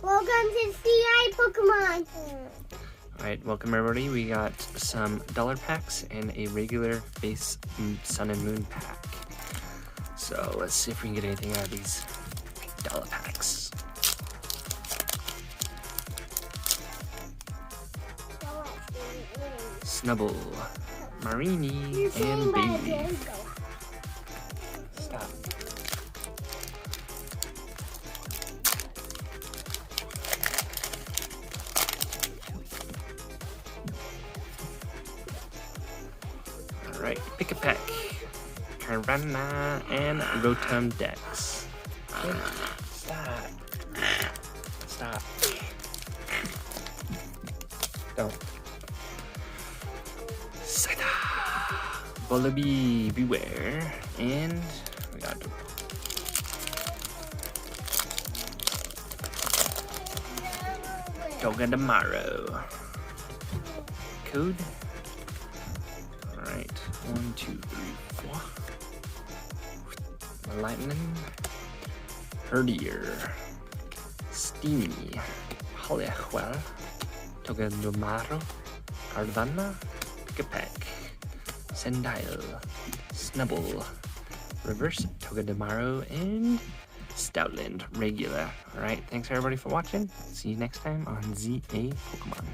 Welcome to CI Pokemon. Alright, welcome everybody. We got some dollar packs and a regular base Sun and Moon pack. So let's see if we can get anything out of these dollar packs. Snubble, Marini, and Baby. Stop. Alright, pick a pack. Karana and Rotom Dex. Stop. Stop. Don't. Saida. Bullaby, Beware. And we got Togedemaru. Code. Alright, 1, 2, 3, 4. Lightning. Herdier. Steamy. Holiachwell. Togedemaru. Cardana. Pick-a-Peck. Sendile. Snubble. Reverse Togedemaru and Stoutland regular. Alright, thanks everybody for watching. See you next time on ZA Pokemon.